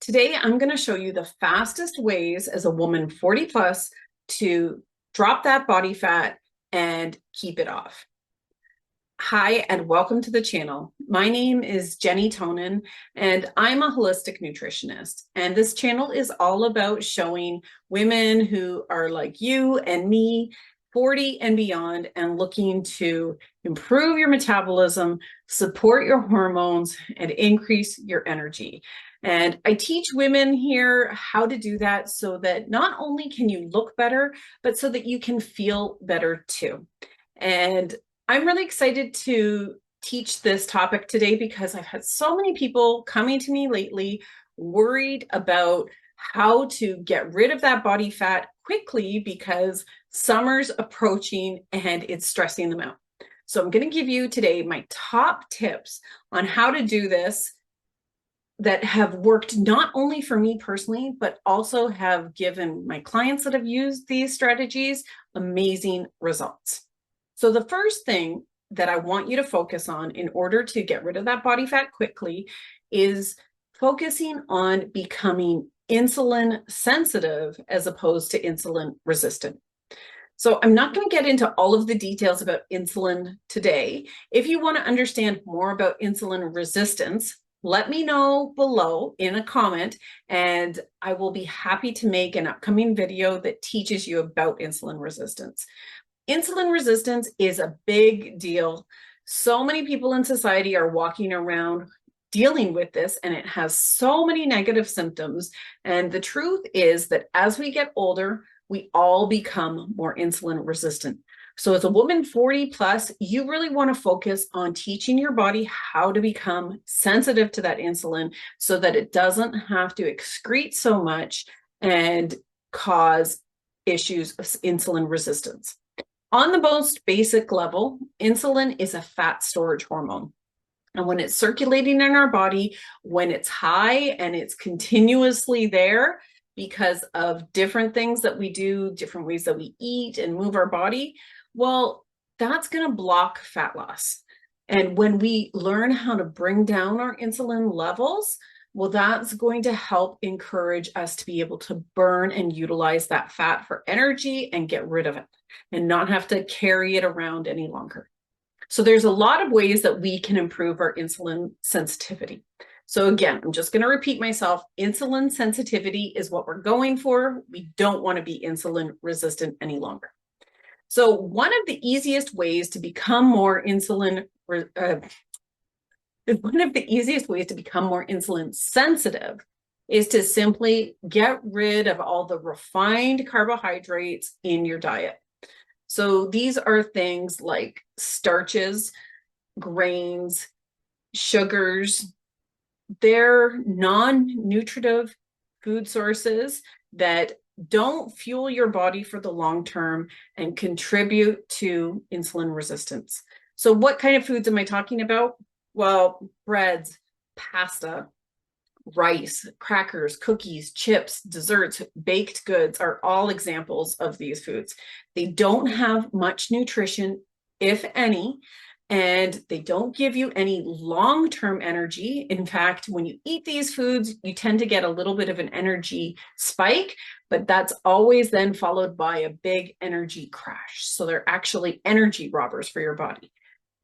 Today, I'm going to show you the fastest ways as a woman 40 plus to drop that body fat and keep it off. Hi, and welcome to the channel. My name is Genny Tonin, and I'm a holistic nutritionist. And this channel is all about showing women who are like you and me, 40 and beyond, and looking to improve your metabolism, support your hormones, and increase your energy. And I teach women here how to do that so that not only can you look better, but so that you can feel better too. And I'm really excited to teach this topic today because I've had so many people coming to me lately worried about how to get rid of that body fat quickly because summer's approaching and it's stressing them out. So I'm going to give you today my top tips on how to do this that have worked not only for me personally, but also have given my clients that have used these strategies amazing results. So the first thing that I want you to focus on in order to get rid of that body fat quickly is focusing on becoming insulin sensitive as opposed to insulin resistant. So I'm not going to get into all of the details about insulin today. If you want to understand more about insulin resistance, let me know below in a comment, and I will be happy to make an upcoming video that teaches you about insulin resistance. Insulin resistance is a big deal. So many people in society are walking around dealing with this, and it has so many negative symptoms. And the truth is that as we get older, we all become more insulin resistant. So as a woman 40 plus, you really want to focus on teaching your body how to become sensitive to that insulin so that it doesn't have to excrete so much and cause issues of insulin resistance. On the most basic level, insulin is a fat storage hormone. And when it's circulating in our body, when it's high and it's continuously there because of different things that we do, different ways that we eat and move our body, well, that's going to block fat loss. And when we learn how to bring down our insulin levels, well, that's going to help encourage us to be able to burn and utilize that fat for energy and get rid of it and not have to carry it around any longer. So there's a lot of ways that we can improve our insulin sensitivity. So again, I'm just going to repeat myself. Insulin sensitivity is what we're going for. We don't want to be insulin resistant any longer. So one of the easiest ways to become more insulin sensitive is to simply get rid of all the refined carbohydrates in your diet. So these are things like starches, grains, sugars. They're non-nutritive food sources that don't fuel your body for the long term and contribute to insulin resistance. So what kind of foods am I talking about? Well, breads, pasta, rice, crackers, cookies, chips, desserts, baked goods are all examples of these foods. They don't have much nutrition, if any, and they don't give you any long-term energy. In fact, when you eat these foods, you tend to get a little bit of an energy spike, but that's always then followed by a big energy crash. So they're actually energy robbers for your body.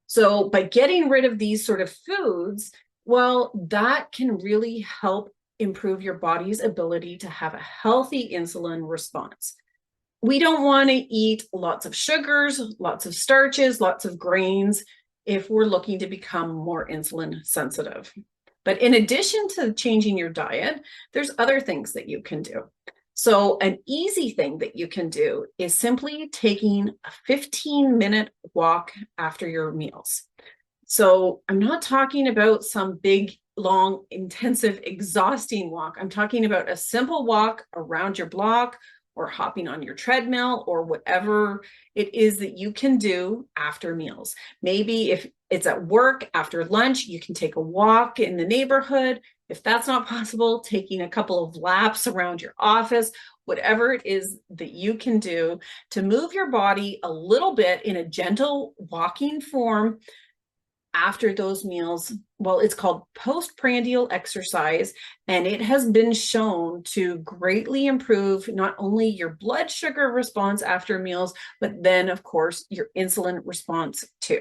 So by getting rid of these sort of foods, well, that can really help improve your body's ability to have a healthy insulin response. We don't want to eat lots of sugars, lots of starches, lots of grains if we're looking to become more insulin sensitive. But in addition to changing your diet, there's other things that you can do. So an easy thing that you can do is simply taking a 15-minute walk after your meals. So I'm not talking about some big, long, intensive, exhausting walk. I'm talking about a simple walk around your block or hopping on your treadmill or whatever it is that you can do after meals. Maybe if it's at work after lunch, you can take a walk in the neighborhood. If that's not possible, taking a couple of laps around your office, whatever it is that you can do to move your body a little bit in a gentle walking form after those meals, well, it's called postprandial exercise, and it has been shown to greatly improve not only your blood sugar response after meals, but then, of course, your insulin response too.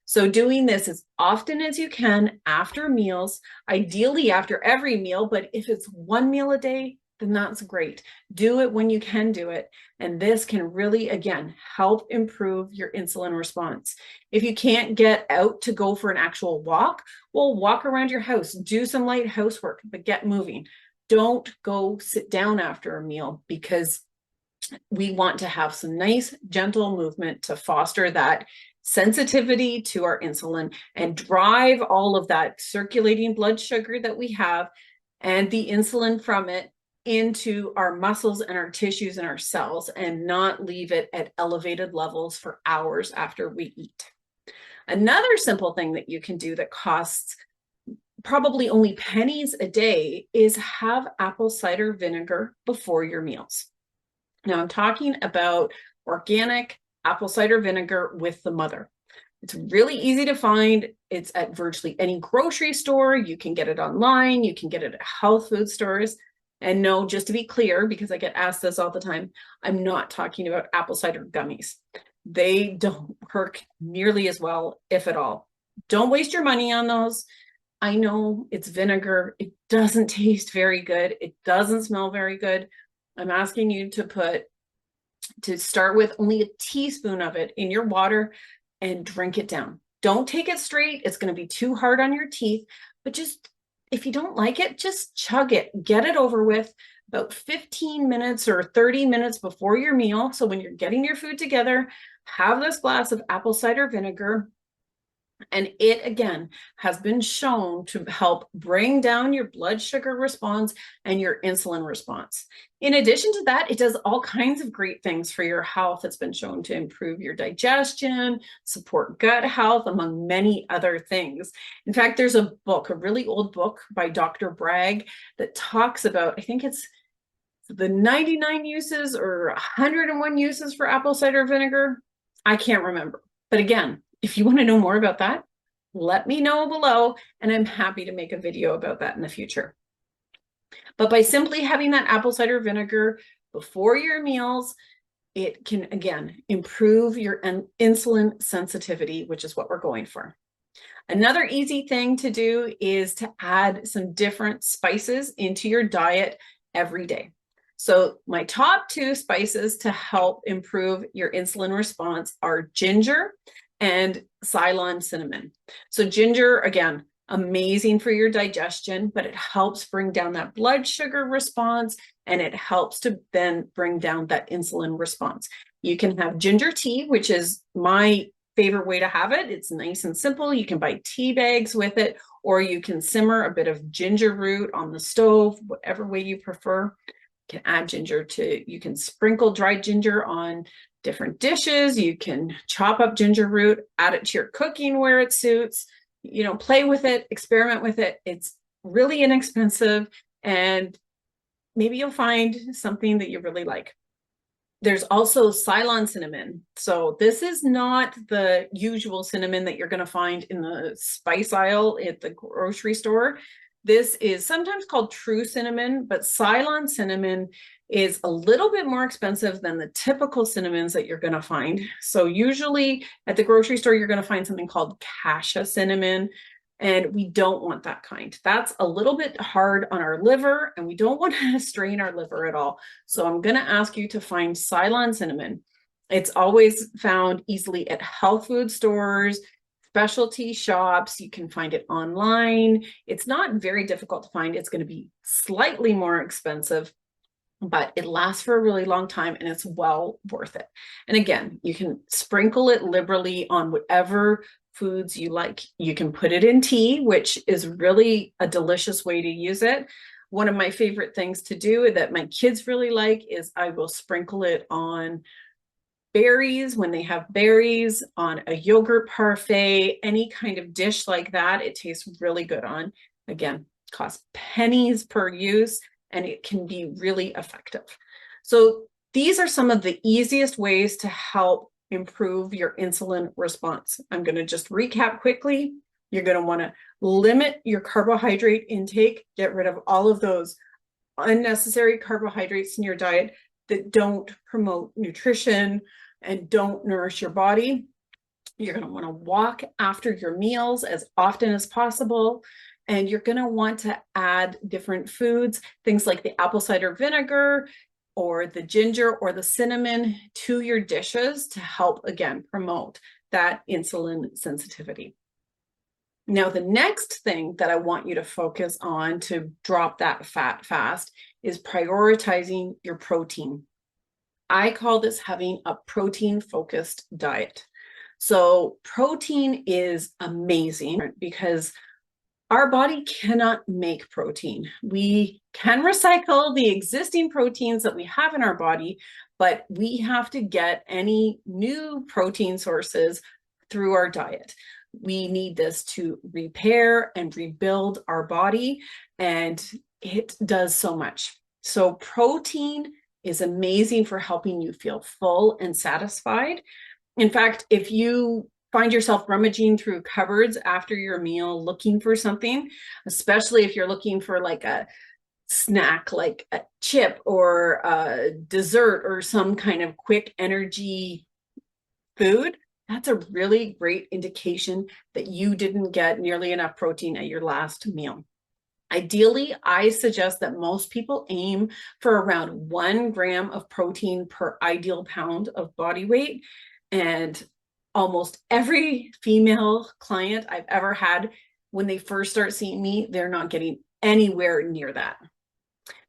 So doing this as often as you can after meals, ideally after every meal, but if it's one meal a day, then that's great. Do it when you can do it. And this can really, again, help improve your insulin response. If you can't get out to go for an actual walk, well, walk around your house, do some light housework, but get moving. Don't go sit down after a meal, because we want to have some nice, gentle movement to foster that sensitivity to our insulin and drive all of that circulating blood sugar that we have and the insulin from it into our muscles and our tissues and our cells, and not leave it at elevated levels for hours after we eat. Another simple thing that you can do that costs probably only pennies a day is have apple cider vinegar before your meals. Now, I'm talking about organic apple cider vinegar with the mother. It's really easy to find. It's at virtually any grocery store. You can get it online. You can get it at health food stores. And no, just to be clear, because I get asked this all the time, I'm not talking about apple cider gummies. They don't work nearly as well, if at all. Don't waste your money on those. I know it's vinegar. It doesn't taste very good. It doesn't smell very good. I'm asking you to start with only a teaspoon of it in your water and drink it down. Don't take it straight. It's going to be too hard on your teeth, but just, if you don't like it, just chug it, get it over with about 15 minutes or 30 minutes before your meal. So when you're getting your food together, have this glass of apple cider vinegar. And it, again, has been shown to help bring down your blood sugar response and your insulin response. In addition to that, it does all kinds of great things for your health. It's been shown to improve your digestion, support gut health, among many other things. In fact, there's a book, a really old book by Dr. Bragg, that talks about, I think it's the 99 uses or 101 uses for apple cider vinegar. I can't remember. But again, if you want to know more about that, let me know below, and I'm happy to make a video about that in the future. But by simply having that apple cider vinegar before your meals, it can, again, improve your insulin sensitivity, which is what we're going for. Another easy thing to do is to add some different spices into your diet every day. So my top 2 spices to help improve your insulin response are ginger and Ceylon cinnamon. So ginger, again, amazing for your digestion, but it helps bring down that blood sugar response, and it helps to then bring down that insulin response. You can have ginger tea, which is my favorite way to have it. It's nice and simple. You can buy tea bags with it, or you can simmer a bit of ginger root on the stove, whatever way you prefer. You can add ginger to, you can sprinkle dried ginger on different dishes. You can chop up ginger root, add it to your cooking where it suits, play with it, experiment with it. It's really inexpensive, and maybe you'll find something that you really like. There's also Ceylon cinnamon. So this is not the usual cinnamon that you're going to find in the spice aisle at the grocery store. This is sometimes called true cinnamon, but Ceylon cinnamon is a little bit more expensive than the typical cinnamons that you're going to find. So usually at the grocery store, you're going to find something called cassia cinnamon, and we don't want that kind. That's a little bit hard on our liver, and we don't want to strain our liver at all. So I'm going to ask you to find Ceylon cinnamon. It's always found easily at health food stores, specialty shops. You can find it online. It's not very difficult to find. It's going to be slightly more expensive, but it lasts for a really long time, and it's well worth it. And again, you can sprinkle it liberally on whatever foods you like. You can put it in tea, which is really a delicious way to use it. One of my favorite things to do that my kids really like is I will sprinkle it on berries when they have berries, on a yogurt parfait, any kind of dish like that. It tastes really good on. Again, costs pennies per use, and it can be really effective. So these are some of the easiest ways to help improve your insulin response. I'm going to just recap quickly. You're going to want to limit your carbohydrate intake, get rid of all of those unnecessary carbohydrates in your diet that don't promote nutrition and don't nourish your body. You're going to want to walk after your meals as often as possible. And you're going to want to add different foods, things like the apple cider vinegar or the ginger or the cinnamon to your dishes to help, again, promote that insulin sensitivity. Now, the next thing that I want you to focus on to drop that fat fast is prioritizing your protein. I call this having a protein-focused diet. So protein is amazing because our body cannot make protein. We can recycle the existing proteins that we have in our body, but we have to get any new protein sources through our diet. We need this to repair and rebuild our body, and it does so much. So protein is amazing for helping you feel full and satisfied. In fact, if you find yourself rummaging through cupboards after your meal looking for something, especially if you're looking for like a snack, like a chip or a dessert or some kind of quick energy food, that's a really great indication that you didn't get nearly enough protein at your last meal. Ideally, I suggest that most people aim for around 1 gram of protein per ideal pound of body weight. And almost every female client I've ever had, when they first start seeing me, they're not getting anywhere near that.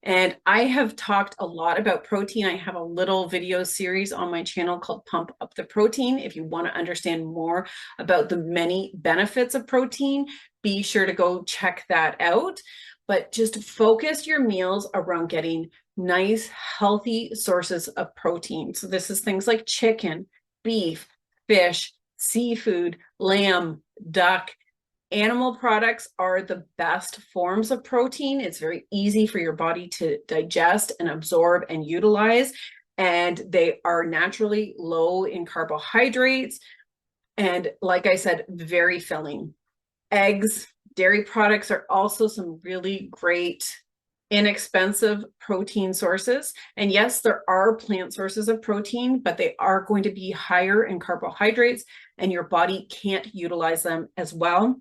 And I have talked a lot about protein. I have a little video series on my channel called Pump Up the Protein. If you want to understand more about the many benefits of protein, be sure to go check that out. But just focus your meals around getting nice, healthy sources of protein. So this is things like chicken, beef, fish, seafood, lamb, duck. Animal products are the best forms of protein. It's very easy for your body to digest and absorb and utilize, and they are naturally low in carbohydrates. And like I said, very filling. Eggs, dairy products are also some really great, inexpensive protein sources. And yes, there are plant sources of protein, but they are going to be higher in carbohydrates, and your body can't utilize them as well.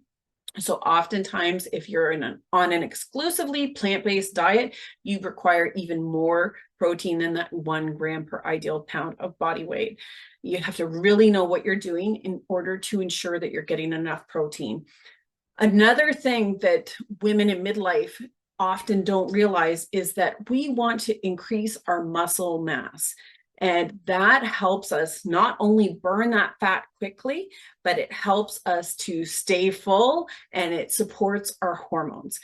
So oftentimes, if you're on an exclusively plant-based diet, you require even more protein than that 1 gram per ideal pound of body weight. You have to really know what you're doing in order to ensure that you're getting enough protein. Another thing that women in midlife often don't realize is that we want to increase our muscle mass. And that helps us not only burn that fat quickly, but it helps us to stay full, and it supports our hormones.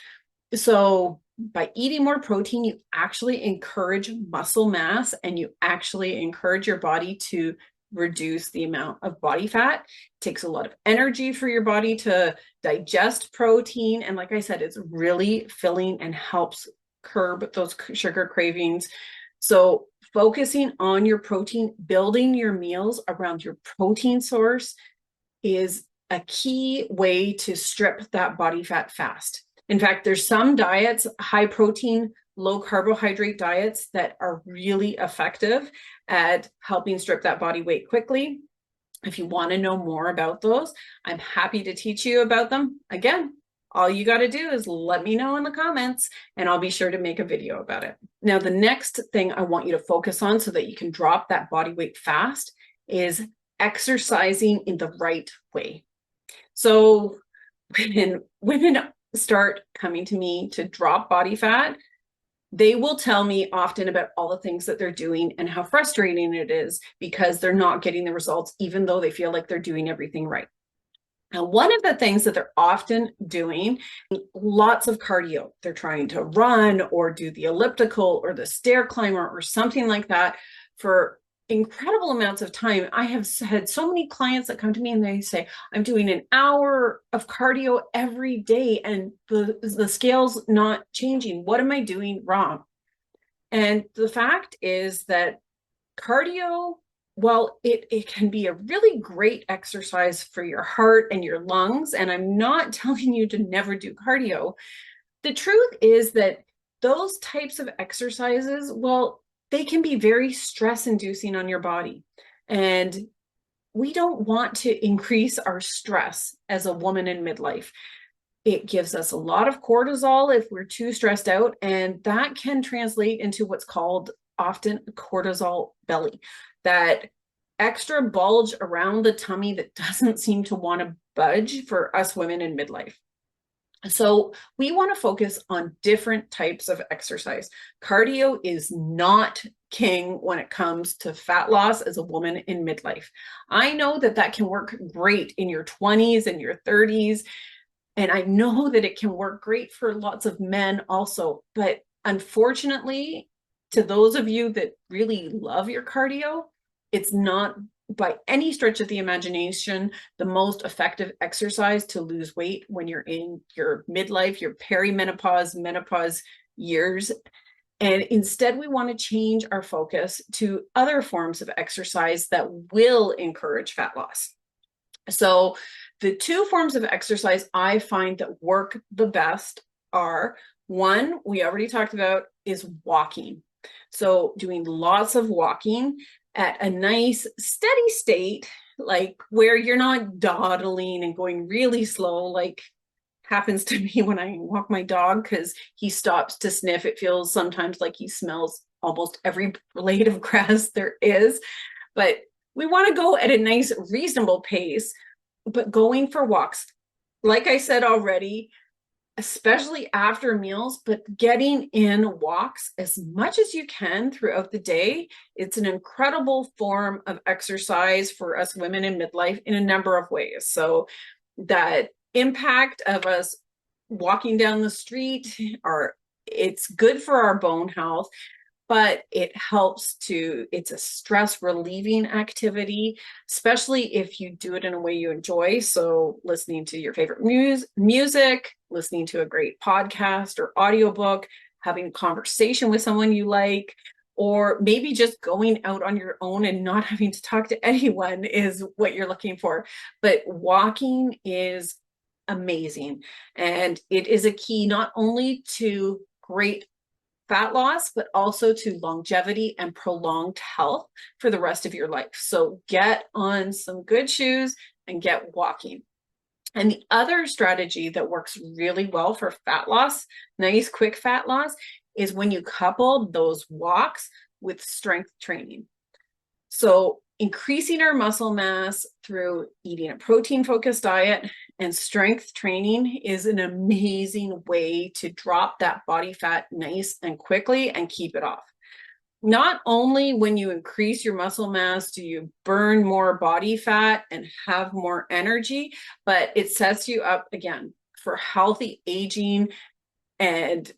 So by eating more protein, you actually encourage muscle mass, and you actually encourage your body to reduce the amount of body fat. It takes a lot of energy for your body to digest protein. And like I said, it's really filling and helps curb those sugar cravings. So focusing on your protein, building your meals around your protein source is a key way to strip that body fat fast. In fact, there's some diets, high protein, low carbohydrate diets, that are really effective at helping strip that body weight quickly. If you want to know more about those, I'm happy to teach you about them. Again, all you got to do is let me know in the comments, and I'll be sure to make a video about it. Now, the next thing I want you to focus on so that you can drop that body weight fast is exercising in the right way. So when women start coming to me to drop body fat, they will tell me often about all the things that they're doing and how frustrating it is because they're not getting the results, even though they feel like they're doing everything right. Now, one of the things that they're often doing, lots of cardio. They're trying to run or do the elliptical or the stair climber or something like that for incredible amounts of time. I have had so many clients that come to me and they say, I'm doing an hour of cardio every day and the scale's not changing. What am I doing wrong? And the fact is that cardio Well, it can be a really great exercise for your heart and your lungs. And I'm not telling you to never do cardio. The truth is that those types of exercises, well, they can be very stress inducing on your body. And we don't want to increase our stress as a woman in midlife. It gives us a lot of cortisol if we're too stressed out, and that can translate into what's called often cortisol belly, that extra bulge around the tummy that doesn't seem to want to budge for us women in midlife. So we want to focus on different types of exercise. Cardio is not king when it comes to fat loss as a woman in midlife. I know that that can work great in your 20s and your 30s. And I know that it can work great for lots of men also. But unfortunately, to those of you that really love your cardio, it's not by any stretch of the imagination the most effective exercise to lose weight when you're in your midlife, your perimenopause, menopause years. And instead, we want to change our focus to other forms of exercise that will encourage fat loss. So the two forms of exercise I find that work the best are, one, we already talked about, is walking. So doing lots of walking at a nice steady state, like where you're not dawdling and going really slow, like happens to me when I walk my dog, because he stops to sniff. It feels sometimes like he smells almost every blade of grass there is. But we want to go at a nice, reasonable pace, but going for walks, like I said already, especially after meals, but getting in walks as much as you can throughout the day. It's an incredible form of exercise for us women in midlife in a number of ways. So that impact of us walking down the street, it's good for our bone health, but it's a stress relieving activity, especially if you do it in a way you enjoy. So listening to your favorite music, listening to a great podcast or audiobook, having a conversation with someone you like, or maybe just going out on your own and not having to talk to anyone is what you're looking for. But walking is amazing. And it is a key not only to great fat loss, but also to longevity and prolonged health for the rest of your life. So get on some good shoes and get walking. And the other strategy that works really well for fat loss, nice quick fat loss, is when you couple those walks with strength training. So increasing our muscle mass through eating a protein-focused diet and strength training is an amazing way to drop that body fat nice and quickly and keep it off. Not only when you increase your muscle mass do you burn more body fat and have more energy, but it sets you up again for healthy aging and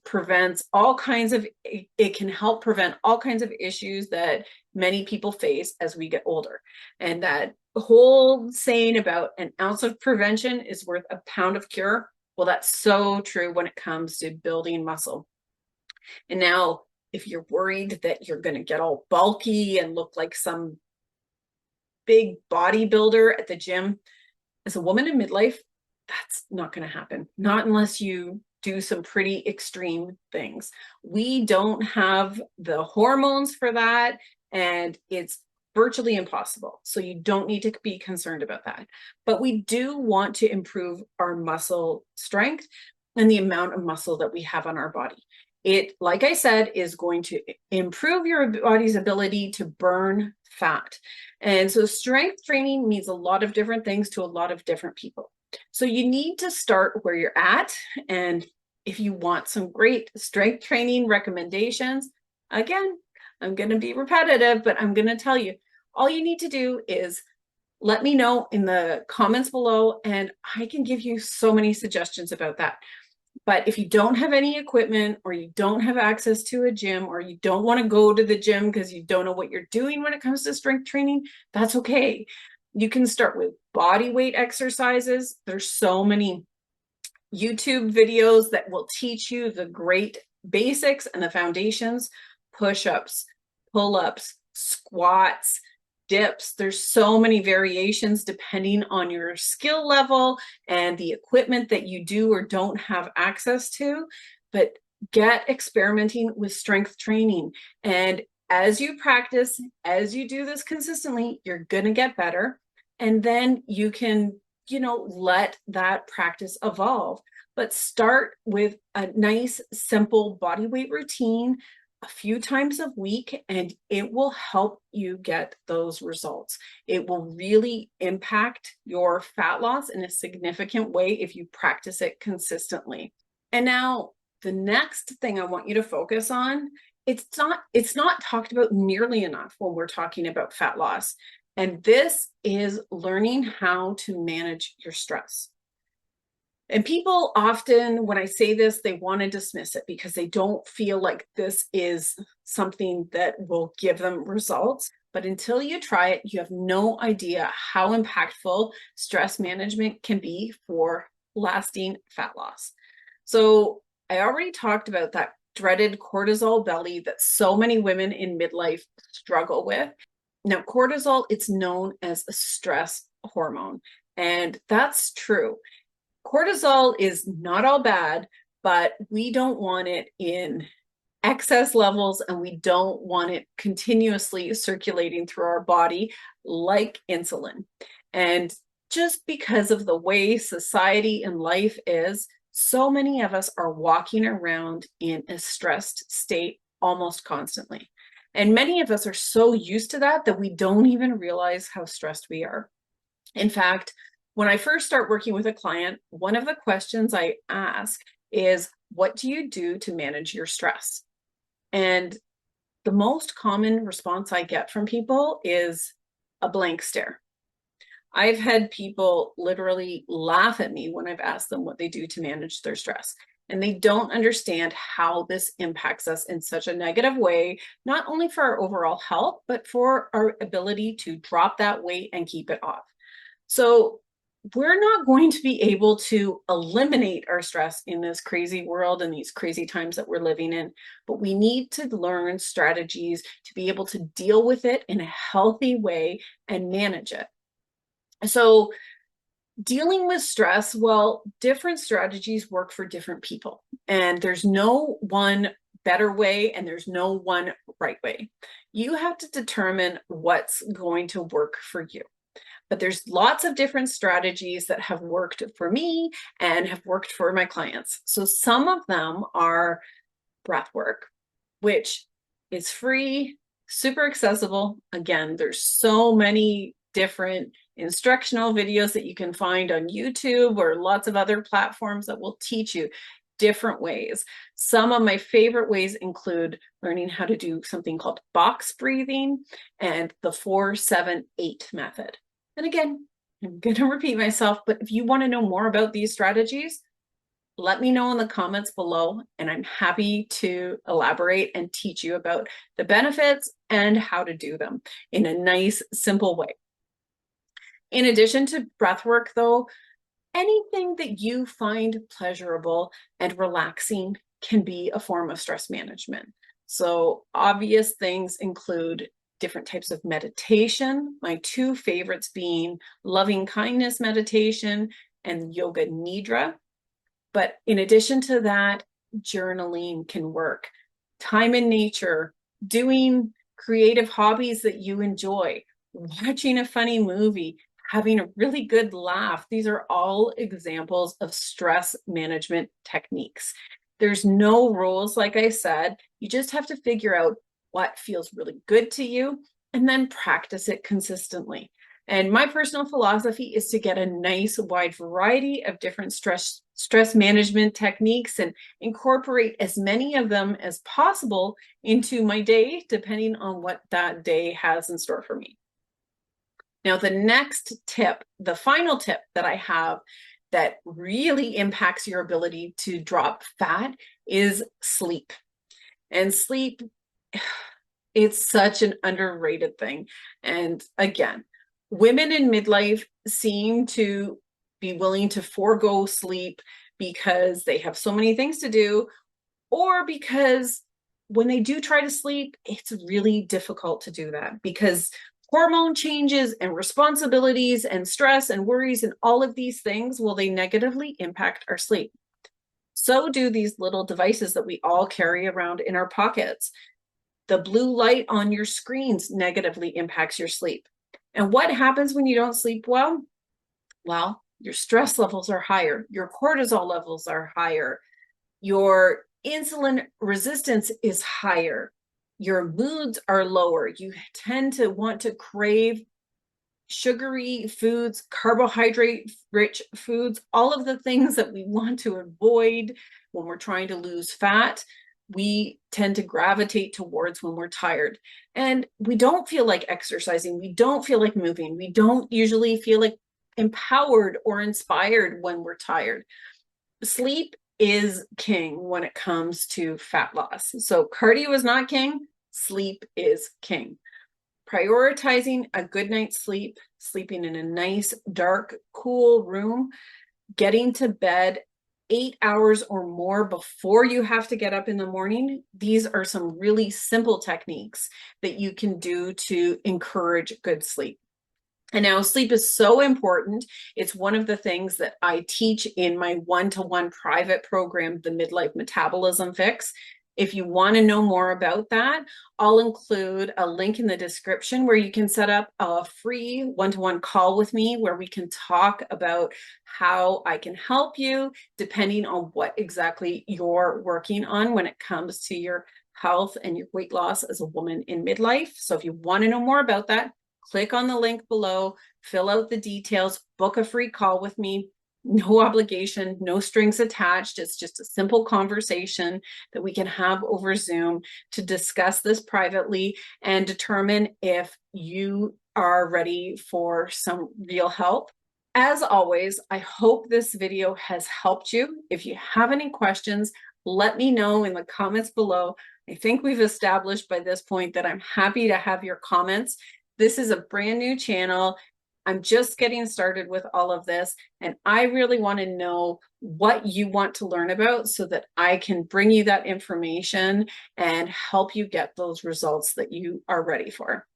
it can help prevent all kinds of issues that many people face as we get older. And that whole saying about an ounce of prevention is worth a pound of cure, well, that's so true when it comes to building muscle. And now, if you're worried that you're going to get all bulky and look like some big bodybuilder at the gym, as a woman in midlife, that's not going to happen. Not unless you do some pretty extreme things. We don't have the hormones for that, and it's virtually impossible. So you don't need to be concerned about that. But we do want to improve our muscle strength and the amount of muscle that we have on our body. It, like I said, is going to improve your body's ability to burn fat. And so strength training means a lot of different things to a lot of different people. So you need to start where you're at. And if you want some great strength training recommendations, again, I'm going to be repetitive, but I'm going to tell you, all you need to do is let me know in the comments below, and I can give you so many suggestions about that. But if you don't have any equipment, or you don't have access to a gym, or you don't want to go to the gym because you don't know what you're doing when it comes to strength training, that's okay. You can start with body weight exercises. There's so many YouTube videos that will teach you the great basics and the foundations: push-ups, pull-ups, squats, dips. There's so many variations depending on your skill level and the equipment that you do or don't have access to. But get experimenting with strength training. And as you practice, as you do this consistently, you're going to get better. And then you can, let that practice evolve. But start with a nice, simple body weight routine a few times a week, and it will help you get those results. It will really impact your fat loss in a significant way if you practice it consistently. And now the next thing I want you to focus on, it's not talked about nearly enough when we're talking about fat loss. And this is learning how to manage your stress. And people often, when I say this, they want to dismiss it because they don't feel like this is something that will give them results. But until you try it, you have no idea how impactful stress management can be for lasting fat loss. So I already talked about that dreaded cortisol belly that so many women in midlife struggle with. Now, cortisol, it's known as a stress hormone, and that's true. Cortisol is not all bad, but we don't want it in excess levels, and we don't want it continuously circulating through our body like insulin. And just because of the way society and life is, so many of us are walking around in a stressed state almost constantly. And many of us are so used to that we don't even realize how stressed we are. In fact, when I first start working with a client, one of the questions I ask is, what do you do to manage your stress? And the most common response I get from people is a blank stare. I've had people literally laugh at me when I've asked them what they do to manage their stress. And they don't understand how this impacts us in such a negative way, not only for our overall health, but for our ability to drop that weight and keep it off. So we're not going to be able to eliminate our stress in this crazy world and these crazy times that we're living in, but we need to learn strategies to be able to deal with it in a healthy way and manage it. So dealing with stress, well, different strategies work for different people, and there's no one better way and there's no one right way. You have to determine what's going to work for you. But there's lots of different strategies that have worked for me and have worked for my clients. So some of them are breath work, which is free, super accessible. Again, there's so many different instructional videos that you can find on YouTube or lots of other platforms that will teach you different ways. Some of my favorite ways include learning how to do something called box breathing and the 4-7-8 method. And again, I'm going to repeat myself, but if you want to know more about these strategies, let me know in the comments below, and I'm happy to elaborate and teach you about the benefits and how to do them in a nice, simple way. In addition to breath work, though, anything that you find pleasurable and relaxing can be a form of stress management. So obvious things include different types of meditation, my two favorites being loving kindness meditation and yoga nidra. But in addition to that, journaling can work. Time in nature, doing creative hobbies that you enjoy, watching a funny movie, having a really good laugh. These are all examples of stress management techniques. There's no rules, like I said. You just have to figure out what feels really good to you and then practice it consistently. And my personal philosophy is to get a nice wide variety of different stress management techniques and incorporate as many of them as possible into my day, depending on what that day has in store for me. Now, the next tip, the final tip that I have that really impacts your ability to drop fat is sleep. And sleep, it's such an underrated thing. And again, women in midlife seem to be willing to forego sleep because they have so many things to do, or because when they do try to sleep, it's really difficult to do that because hormone changes and responsibilities and stress and worries and all of these things, well, they negatively impact our sleep. So do these little devices that we all carry around in our pockets. The blue light on your screens negatively impacts your sleep. And what happens when you don't sleep well? Well, your stress levels are higher, your cortisol levels are higher, your insulin resistance is higher, your moods are lower. You tend to want to crave sugary foods, carbohydrate-rich foods, all of the things that we want to avoid when we're trying to lose fat, we tend to gravitate towards when we're tired. And we don't feel like exercising. We don't feel like moving. We don't usually feel like empowered or inspired when we're tired. Sleep is king when it comes to fat loss. So cardio is not king, sleep is king. Prioritizing a good night's sleep, sleeping in a nice, dark, cool room, getting to bed 8 hours or more before you have to get up in the morning. These are some really simple techniques that you can do to encourage good sleep. And now sleep is so important. It's one of the things that I teach in my one-to-one private program, the Midlife Metabolism Fix. If you want to know more about that, I'll include a link in the description where you can set up a free one-to-one call with me where we can talk about how I can help you depending on what exactly you're working on when it comes to your health and your weight loss as a woman in midlife. So if you want to know more about that, click on the link below, fill out the details, book a free call with me. No obligation, no strings attached. It's just a simple conversation that we can have over Zoom to discuss this privately and determine if you are ready for some real help. As always, I hope this video has helped you. If you have any questions, let me know in the comments below. I think we've established by this point that I'm happy to have your comments. This is a brand new channel. I'm just getting started with all of this, and I really want to know what you want to learn about so that I can bring you that information and help you get those results that you are ready for.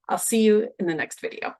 I'll see you in the next video.